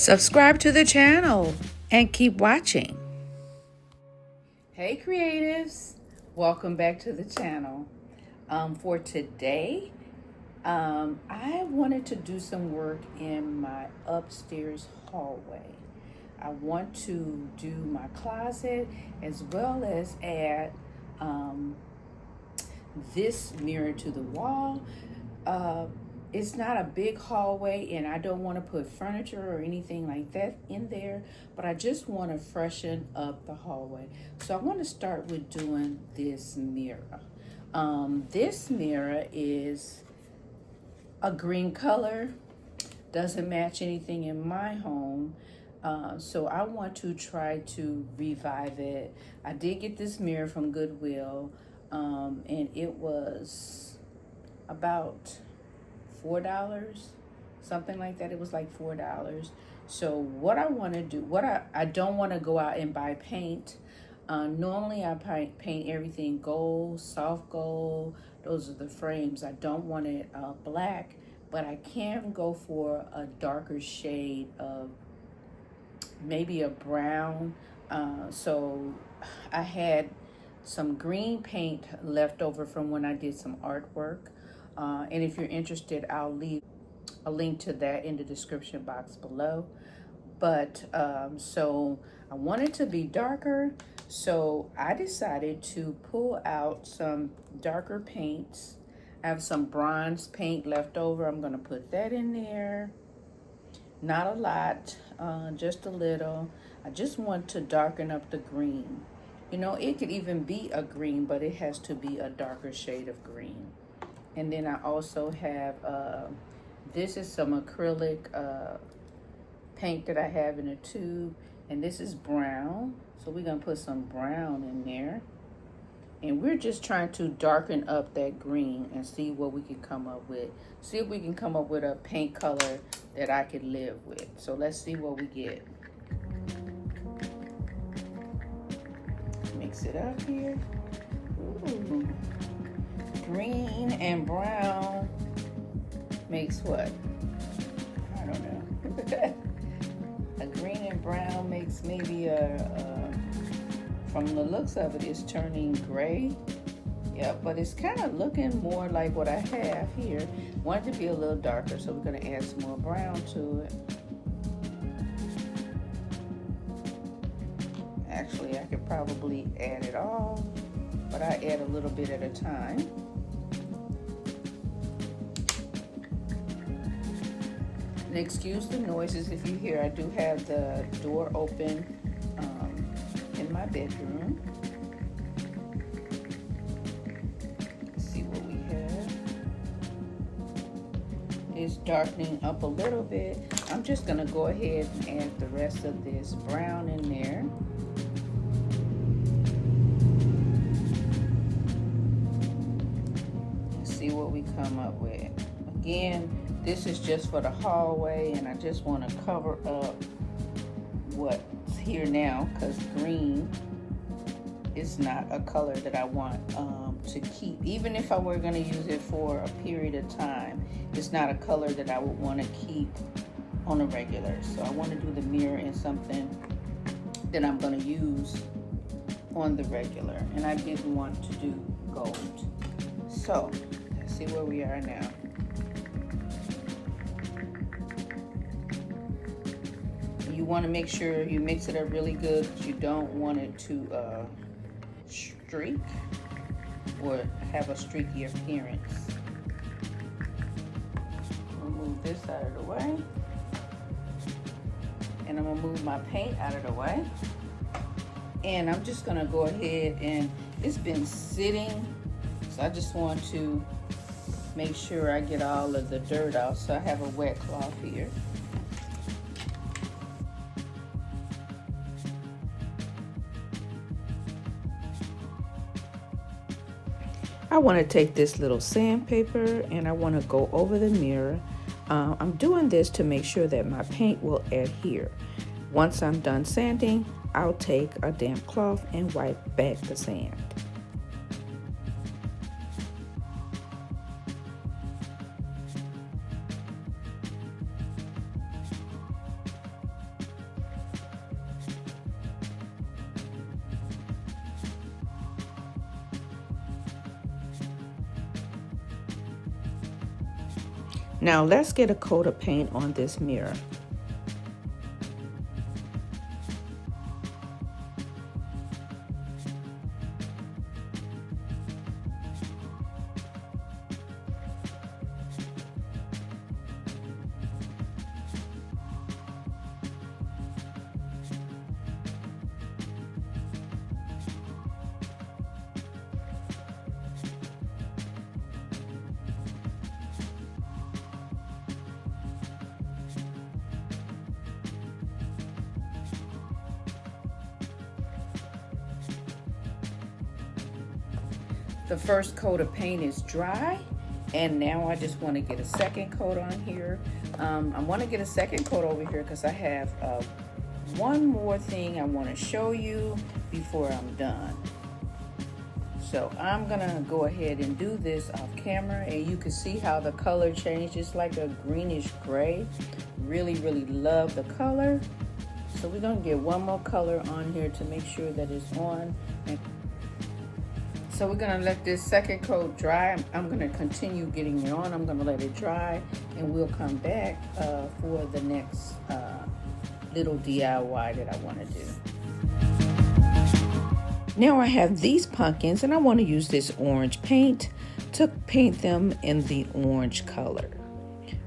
Subscribe to the channel and keep watching. Hey creatives, welcome back to the channel. For today, I wanted to do some work in my upstairs hallway. I want to do my closet as well as add this mirror to the wall. It's not a big hallway and I don't want to put furniture or anything like that in there, but I just want to freshen up the hallway. So I want to start with doing this mirror. This mirror is a green color, doesn't match anything in my home. So I want to try to revive it. I did get this mirror from Goodwill, and it was about $4, something like that. It was like $4. So what I want to do, I don't want to go out and buy paint. Normally I paint everything gold, soft gold. Those are the frames. I don't want it black, but I can go for a darker shade of maybe a brown. So I had some green paint left over from when I did some artwork. And if you're interested, I'll leave a link to that in the description box below. But so I want it to be darker, so I decided to pull out some darker paints. I have some bronze paint left over. I'm gonna put that in there. Not a lot, just a little. I just want to darken up the green. You know, it could even be a green, but it has to be a darker shade of green. And then I also have, this is some acrylic paint that I have in a tube. And this is brown. So we're gonna put some brown in there. And we're just trying to darken up that green and see what we can come up with. See if we can come up with a paint color that I could live with. So let's see what we get. Mix it up here. Ooh. Green and brown makes what? I don't know. A green and brown makes maybe from the looks of it, it's turning gray. Yeah, but it's kind of looking more like what I have here. Want it to be a little darker, so we're gonna add some more brown to it. Actually, I could probably add it all, but I add a little bit at a time. And excuse the noises if you hear. I do have the door open in my bedroom. Let's see what we have. It's darkening up a little bit. I'm just gonna go ahead and add the rest of this brown in there. Let's see what we come up with. Again, this is just for the hallway, and I just want to cover up what's here now, because green is not a color that I want to keep. Even if I were going to use it for a period of time, it's not a color that I would want to keep on a regular. So I want to do the mirror in something that I'm going to use on the regular, and I didn't want to do gold. So let's see where we are now. You want to make sure you mix it up really good, because you don't want it to streak or have a streaky appearance. I'll move this out of the way, and I'm gonna move my paint out of the way, and I'm just gonna go ahead, and it's been sitting, so I just want to make sure I get all of the dirt out. So I have a wet cloth here. I want to take this little sandpaper and I want to go over the mirror. I'm doing this to make sure that my paint will adhere. Once I'm done sanding, I'll take a damp cloth and wipe back the sand. Now let's get a coat of paint on this mirror. The first coat of paint is dry, and now I just want to get a second coat on here. I want to get a second coat over here because I have one more thing I want to show you before I'm done. So I'm gonna go ahead and do this off camera, and you can see how the color changes, like a greenish gray. Really love the color. So we're gonna get one more color on here to make sure that it's on. So we're gonna let this second coat dry. I'm gonna continue getting it on. I'm gonna let it dry, and we'll come back for the next little DIY that I wanna do. Now I have these pumpkins, and I wanna use this orange paint to paint them in the orange color.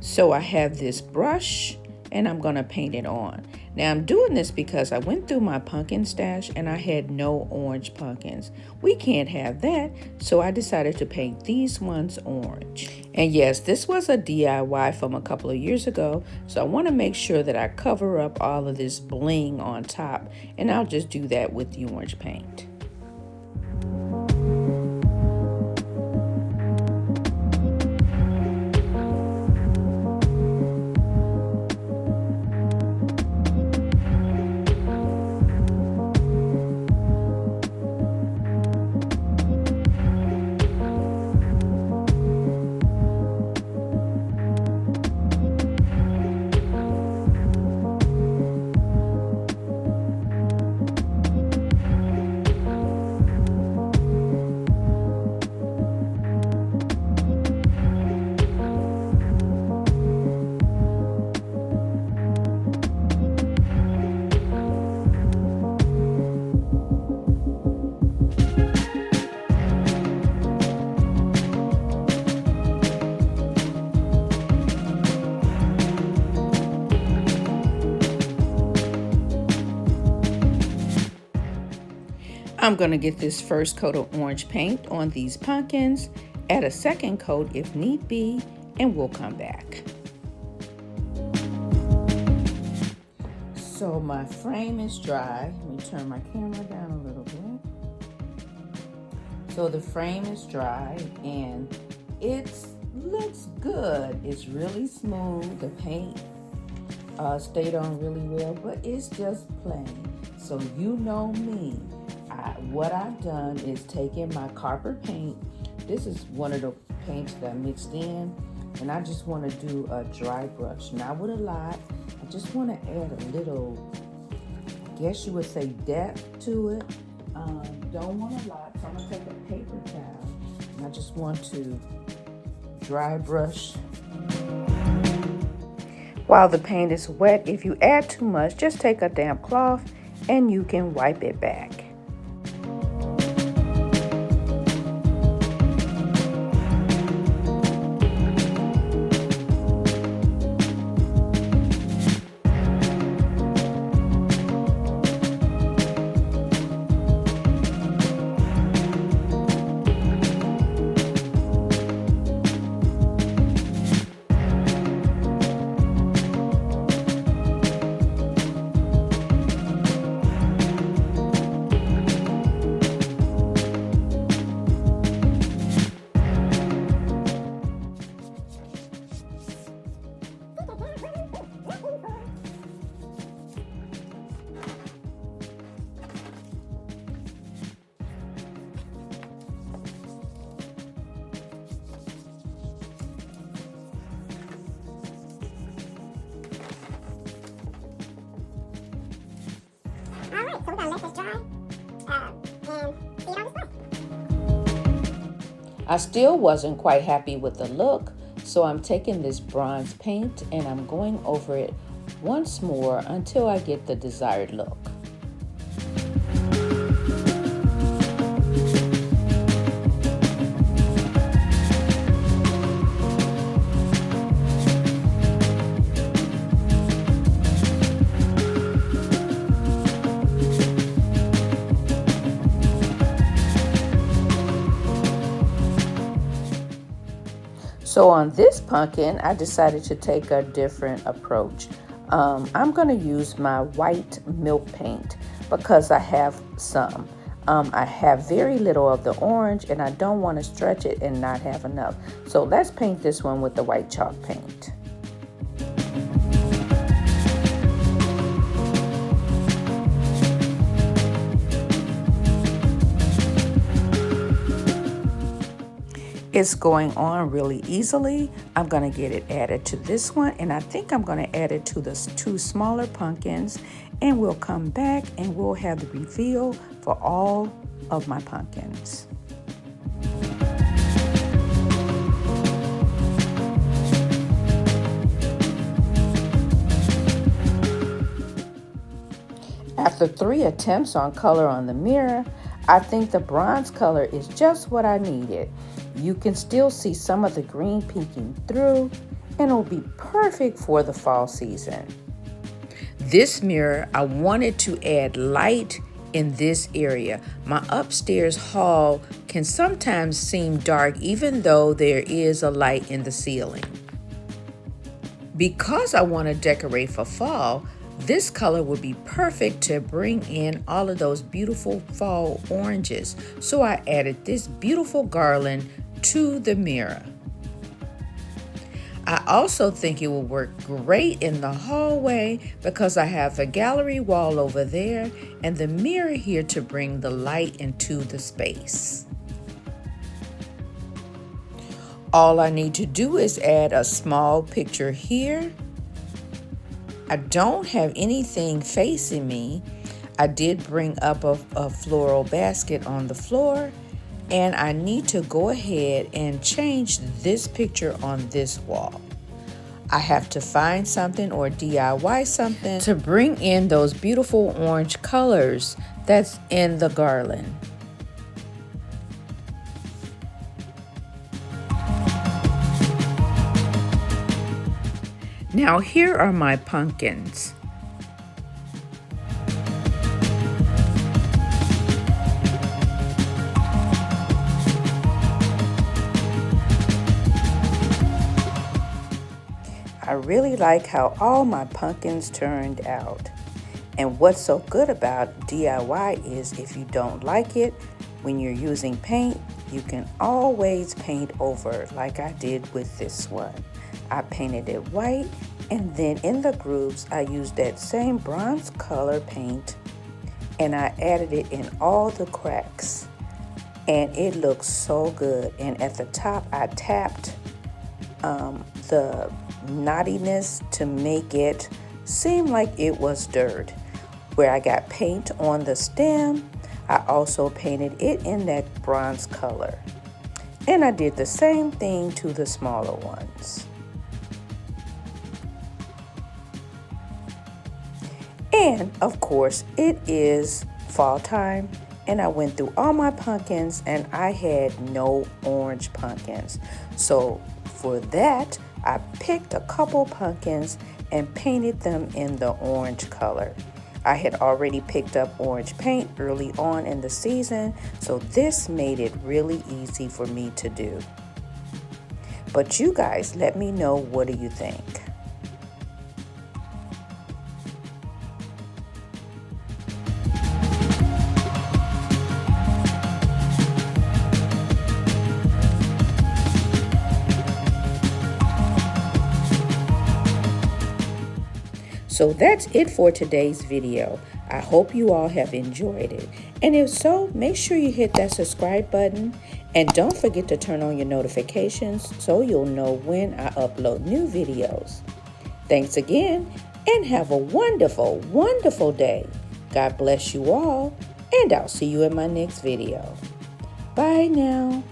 So I have this brush, and I'm gonna paint it on. Now I'm doing this because I went through my pumpkin stash and I had no orange pumpkins. We can't have that, so I decided to paint these ones orange. And yes, this was a DIY from a couple of years ago, so I want to make sure that I cover up all of this bling on top, and I'll just do that with the orange paint. I'm gonna get this first coat of orange paint on these pumpkins, add a second coat if need be, and we'll come back. So my frame is dry. Let me turn my camera down a little bit. So the frame is dry and it looks good. It's really smooth. The paint stayed on really well, but it's just plain. So you know me. What I've done is taken my copper paint. This is one of the paints that I mixed in, and I just want to do a dry brush. Not with a lot. I just want to add a little, I guess you would say, depth to it. Don't want a lot, so I'm going to take a paper towel, and I just want to dry brush. While the paint is wet, if you add too much, just take a damp cloth and you can wipe it back. So we're gonna let this dry and see it on display. I still wasn't quite happy with the look, So I'm taking this bronze paint and I'm going over it once more until I get the desired look. So on this pumpkin, I decided to take a different approach. I'm going to use my white milk paint because I have some. I have very little of the orange and I don't want to stretch it and not have enough. So let's paint this one with the white chalk paint. It's going on really easily. I'm going to get it added to this one, and I think I'm going to add it to the two smaller pumpkins, and we'll come back and we'll have the reveal for all of my pumpkins. After 3 attempts on color on the mirror, I think the bronze color is just what I needed. You can still see some of the green peeking through, and it'll be perfect for the fall season. This mirror, I wanted to add light in this area. My upstairs hall can sometimes seem dark even though there is a light in the ceiling. Because I want to decorate for fall, this color would be perfect to bring in all of those beautiful fall oranges. So I added this beautiful garland to the mirror. I also think it will work great in the hallway because I have a gallery wall over there and the mirror here to bring the light into the space. All I need to do is add a small picture here. I don't have anything facing me. I did bring up a floral basket on the floor, and I need to go ahead and change this picture on this wall. I have to find something or DIY something to bring in those beautiful orange colors that's in the garland. Now here are my pumpkins. I really like how all my pumpkins turned out. And what's so good about DIY is if you don't like it, when you're using paint, you can always paint over like I did with this one. I painted it white, and then in the grooves I used that same bronze color paint and I added it in all the cracks, and it looks so good. And at the top I tapped the knottiness to make it seem like it was dirt. Where I got paint on the stem, I also painted it in that bronze color, and I did the same thing to the smaller ones. And of course, it is fall time, and I went through all my pumpkins and I had no orange pumpkins. So for that, I picked a couple pumpkins and painted them in the orange color. I had already picked up orange paint early on in the season, so this made it really easy for me to do. But you guys, let me know, what do you think? So that's it for today's video. I hope you all have enjoyed it. And if so, make sure you hit that subscribe button. And don't forget to turn on your notifications so you'll know when I upload new videos. Thanks again, and have a wonderful, wonderful day. God bless you all, and I'll see you in my next video. Bye now.